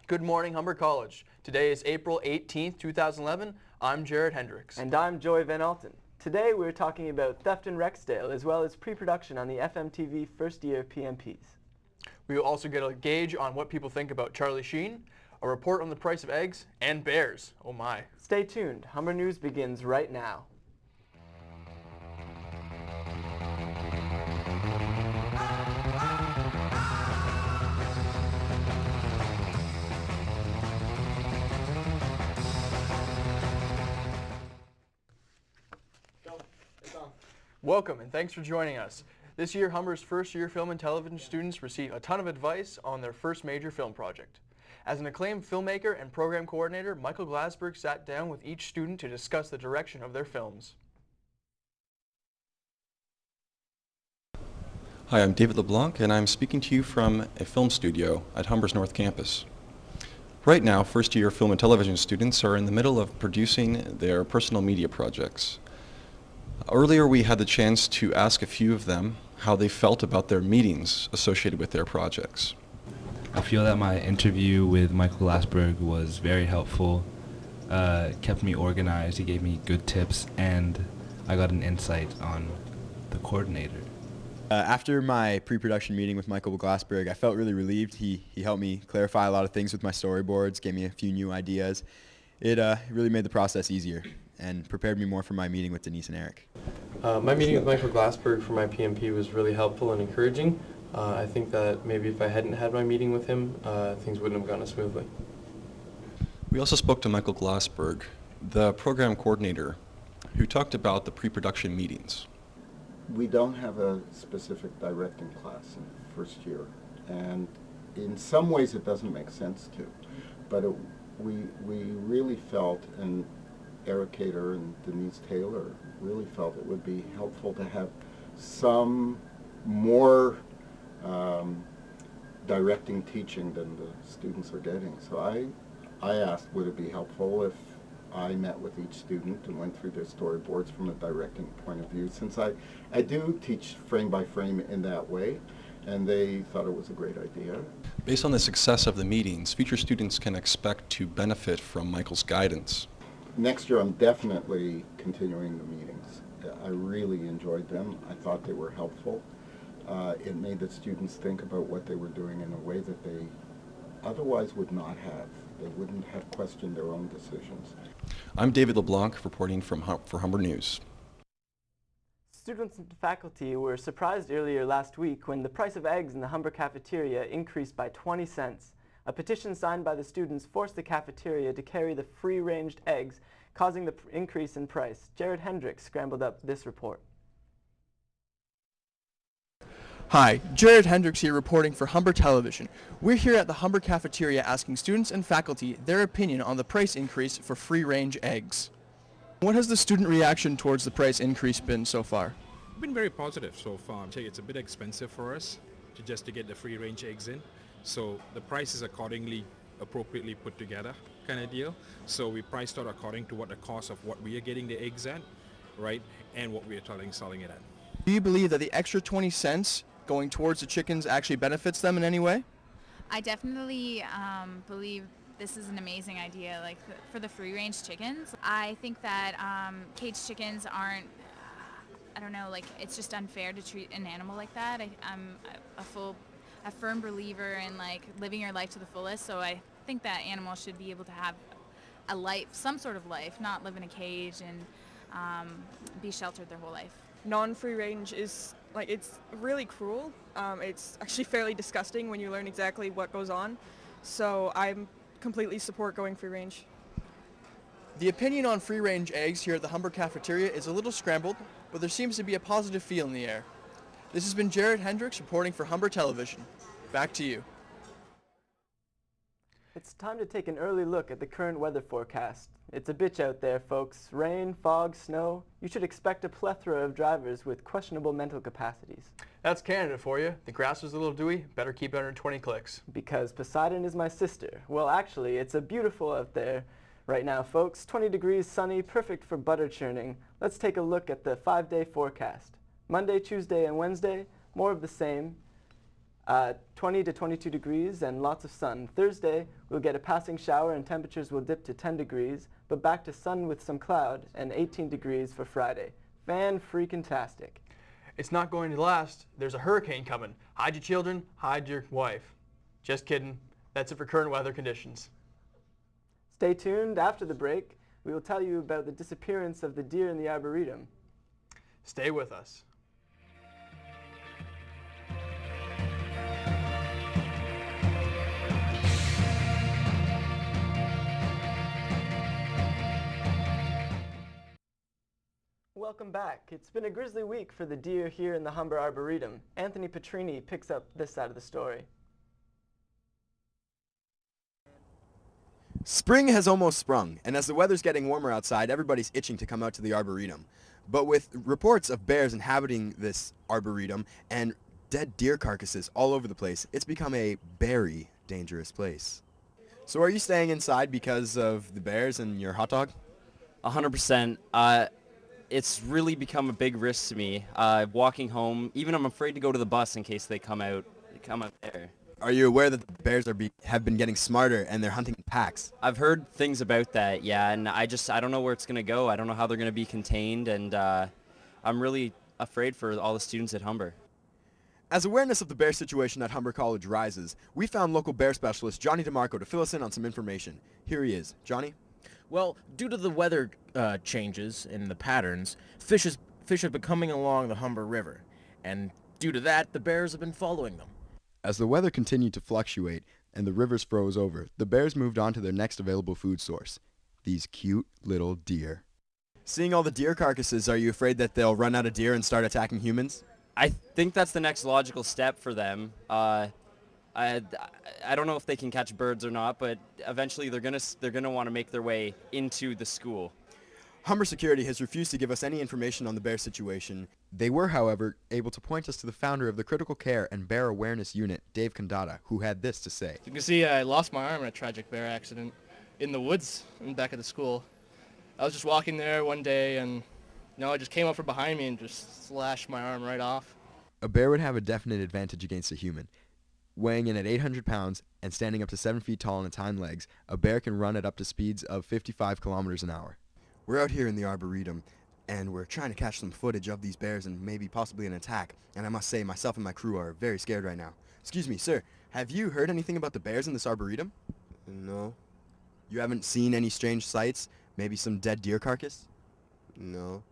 Good morning, Humber College. Today is April 18th, 2011. I'm Jared Hendricks. And I'm Joy Van Alten. Today we're talking about theft in Rexdale as well as pre-production on the FMTV first year PMPs. We will also get a gauge on what people think about Charlie Sheen, a report on the price of eggs, and bears. Oh my. Stay tuned. Humber News begins right now. Welcome and thanks for joining us. This year, Humber's first year film and television students receive a ton of advice on their first major film project. As an acclaimed filmmaker and program coordinator, Michael Glassberg sat down with each student to discuss the direction of their films. Hi, I'm David LeBlanc, and I'm speaking to you from a film studio at Humber's North Campus. Right now, first-year film and television students are in the middle of producing their personal media projects. Earlier, we had the chance to ask a few of them how they felt about their meetings associated with their projects. I feel that my interview with Michael Glassberg was very helpful, kept me organized, he gave me good tips, and I got an insight on the coordinator. After my pre-production meeting with Michael Glassberg, I felt really relieved. He helped me clarify a lot of things with my storyboards, gave me a few new ideas. It really made the process easier and prepared me more for my meeting with Denise and Eric. My meeting with Michael Glassberg for my PMP was really helpful and encouraging. I think that maybe if I hadn't had my meeting with him, things wouldn't have gone as smoothly. We also spoke to Michael Glassberg, the program coordinator, who talked about the pre-production meetings. We don't have a specific directing class in first year, and in some ways it doesn't make sense to, but we really felt, and Eric Cater and Denise Taylor really felt it would be helpful to have some more directing teaching than the students are getting. So I asked, would it be helpful if I met with each student and went through their storyboards from a directing point of view, since I do teach frame by frame in that way, and they thought it was a great idea. Based on the success of the meetings, future students can expect to benefit from Michael's guidance. Next year I'm definitely continuing the meetings. I really enjoyed them. I thought they were helpful. It made the students think about what they were doing in a way that they otherwise would not have. They wouldn't have questioned their own decisions. I'm David LeBlanc, reporting for Humber News. Students and faculty were surprised earlier last week when the price of eggs in the Humber cafeteria increased by 20 cents. A petition signed by the students forced the cafeteria to carry the free-ranged eggs, causing the increase in price. Jared Hendricks scrambled up this report. Hi, Jared Hendricks here reporting for Humber Television. We're here at the Humber cafeteria asking students and faculty their opinion on the price increase for free-range eggs. What has the student reaction towards the price increase been so far? Been very positive so far. It's a bit expensive for us to get the free-range eggs in. So the price is accordingly, appropriately put together kind of deal. So we priced out according to what the cost of what we are getting the eggs at, right, and what we are selling it at. Do you believe that the extra 20 cents going towards the chickens actually benefits them in any way? I definitely believe this is an amazing idea, like for the free-range chickens. I think that caged chickens aren't, I don't know, like it's just unfair to treat an animal like that. I'm a firm believer in like living your life to the fullest, so I think that animals should be able to have a life, some sort of life, not live in a cage and be sheltered their whole life. Non-free range is it's really cruel. It's actually fairly disgusting when you learn exactly what goes on. So I completely support going free range. The opinion on free-range eggs here at the Humber cafeteria is a little scrambled, but there seems to be a positive feel in the air. This has been Jared Hendricks reporting for Humber Television. Back to you. It's time to take an early look at the current weather forecast. It's a bitch out there, folks. Rain, fog, snow. You should expect a plethora of drivers with questionable mental capacities. That's Canada for you. The grass is a little dewy. Better keep it under 20 clicks. Because Poseidon is my sister. Well, actually, it's a beautiful out there right now, folks. 20 degrees, sunny, perfect for butter churning. Let's take a look at the 5-day forecast. Monday, Tuesday, and Wednesday, more of the same. 20 to 22 degrees and lots of sun. Thursday, we'll get a passing shower and temperatures will dip to 10 degrees, but back to sun with some cloud and 18 degrees for Friday. Fan-freaking-tastic. It's not going to last. There's a hurricane coming. Hide your children, hide your wife. Just kidding. That's it for current weather conditions. Stay tuned. After the break, we will tell you about the disappearance of the deer in the Arboretum. Stay with us. Welcome back. It's been a grisly week for the deer here in the Humber Arboretum. Anthony Petrini picks up this side of the story. Spring has almost sprung, and as the weather's getting warmer outside, everybody's itching to come out to the Arboretum. But with reports of bears inhabiting this Arboretum and dead deer carcasses all over the place, it's become a very dangerous place. So are you staying inside because of the bears and your hot dog? 100%. It's really become a big risk to me. Walking home, even I'm afraid to go to the bus in case they come out there. Are you aware that the bears have been getting smarter and they're hunting in packs? I've heard things about that, yeah, and I don't know where it's going to go. I don't know how they're going to be contained, and I'm really afraid for all the students at Humber. As awareness of the bear situation at Humber College rises, we found local bear specialist Johnny DeMarco to fill us in on some information. Here he is. Johnny? Well, due to the weather changes in the patterns, fish have been coming along the Humber River, and due to that, the bears have been following them. As the weather continued to fluctuate and the rivers froze over, the bears moved on to their next available food source, these cute little deer. Seeing all the deer carcasses, are you afraid that they'll run out of deer and start attacking humans? I think that's the next logical step for them. I don't know if they can catch birds or not, but eventually they're gonna want to make their way into the school. Humber Security has refused to give us any information on the bear situation. They were, however, able to point us to the founder of the Critical Care and Bear Awareness Unit, Dave Kandata, who had this to say. You can see I lost my arm in a tragic bear accident in the woods in the back of the school. I was just walking there one day and it just came up from behind me and just slashed my arm right off. A bear would have a definite advantage against a human. Weighing in at 800 pounds and standing up to 7 feet tall on its hind legs, a bear can run at up to speeds of 55 kilometers an hour. We're out here in the Arboretum, and we're trying to catch some footage of these bears and maybe possibly an attack. And I must say, myself and my crew are very scared right now. Excuse me, sir, have you heard anything about the bears in this Arboretum? No. You haven't seen any strange sights? Maybe some dead deer carcass? No.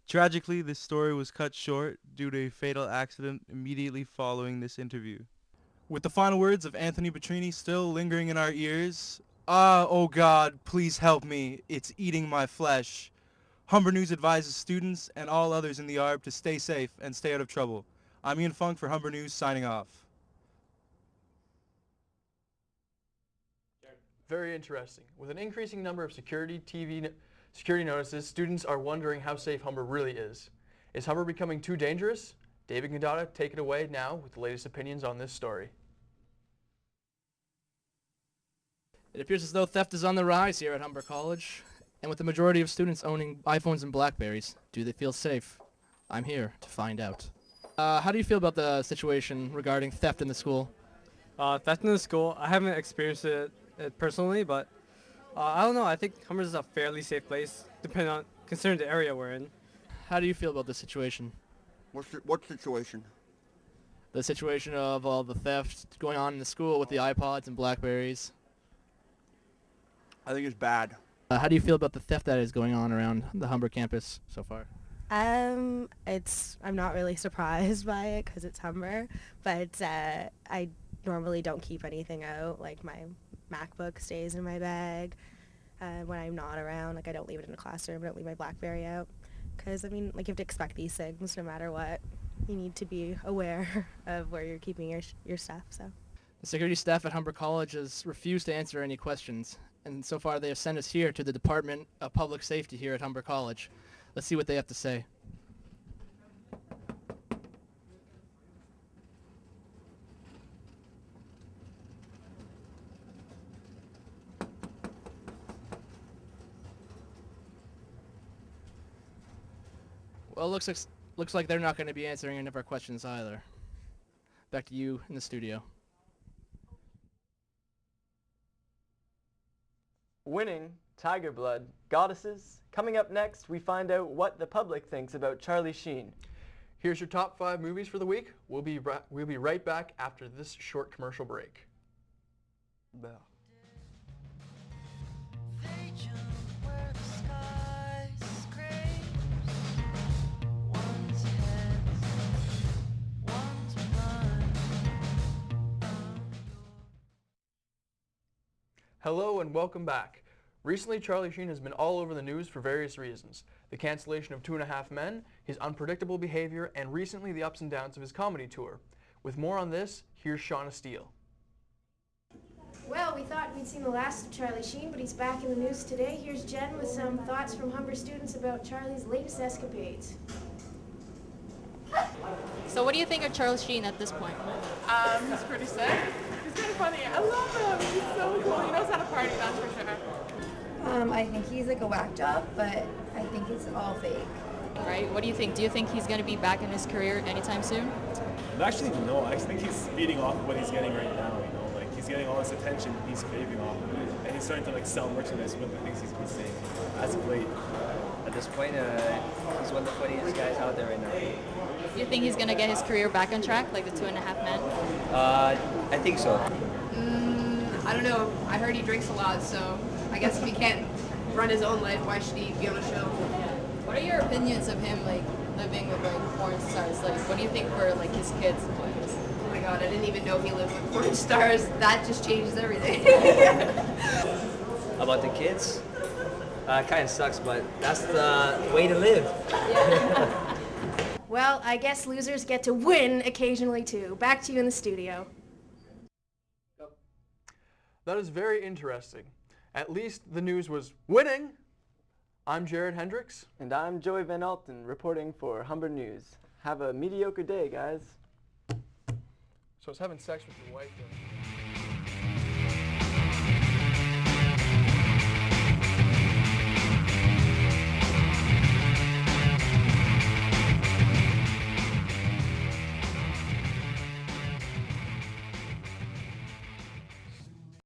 Tragically, this story was cut short due to a fatal accident immediately following this interview. With the final words of Anthony Petrini still lingering in our ears, oh God, please help me. It's eating my flesh. Humber News advises students and all others in the ARB to stay safe and stay out of trouble. I'm Ian Funk for Humber News, signing off. Very interesting. With an increasing number of security notices, students are wondering how safe Humber really is. Is Humber becoming too dangerous? David Kandata, take it away now with the latest opinions on this story. It appears as though theft is on the rise here at Humber College, and with the majority of students owning iPhones and BlackBerries, do they feel safe? I'm here to find out. How do you feel about the situation regarding theft in the school? Theft in the school, I haven't experienced it personally, but I don't know. I think Humber is a fairly safe place, considering the area we're in. How do you feel about this situation? What situation? The situation of all the theft going on in the school with the iPods and BlackBerries. I think it's bad. How do you feel about the theft that is going on around the Humber campus so far? I'm not really surprised by it because it's Humber, but I normally don't keep anything out. Like my MacBook stays in my bag when I'm not around. Like I don't leave it in the classroom. I don't leave my BlackBerry out because I mean, like you have to expect these things no matter what. You need to be aware of where you're keeping your stuff. So. The security staff at Humber College has refused to answer any questions, and so far they have sent us here to the Department of Public Safety here at Humber College. Let's see what they have to say. Well, looks like they're not going to be answering any of our questions either. back to you in the studio. Winning, Tiger Blood, Goddesses. Coming up next, we find out what the public thinks about Charlie Sheen. Here's your top 5 movies for the week. We'll be right back after this short commercial break. Hello and welcome back. Recently, Charlie Sheen has been all over the news for various reasons. The cancellation of 2.5 Men, his unpredictable behavior, and recently the ups and downs of his comedy tour. With more on this, here's Shauna Steele. Well, we thought we'd seen the last of Charlie Sheen, but he's back in the news today. Here's Jen with some thoughts from Humber students about Charlie's latest escapades. So what do you think of Charlie Sheen at this point? He's pretty sick. He's kind of funny. I love him. He's so cool. He knows how to party, that's for sure. I think he's like a whack job, but I think it's all fake. Right? What do you think? Do you think he's going to be back in his career anytime soon? Actually, no. I think he's feeding off of what he's getting right now. You know, like he's getting all this attention. He's craving off of it, and he's starting to like sell merchandise with the things he's been saying as of late. At this point, he's one of the funniest guys out there right now. Do you think he's going to get his career back on track, like the 2.5 Men? I think so. I don't know. I heard he drinks a lot, so I guess if he can't run his own life, why should he be on a show? What are your opinions of him, like, living with, like, porn stars? Like, what do you think for, like, his kids and things? Oh my god, I didn't even know he lived with porn stars. That just changes everything. About the kids? Kind of sucks, but that's the way to live. Well, I guess losers get to win occasionally too. Back to you in the studio. That is very interesting. At least the news was winning. I'm Jared Hendricks. And I'm Joey Van Alten, reporting for Humber News. Have a mediocre day, guys. So I was having sex with your wife.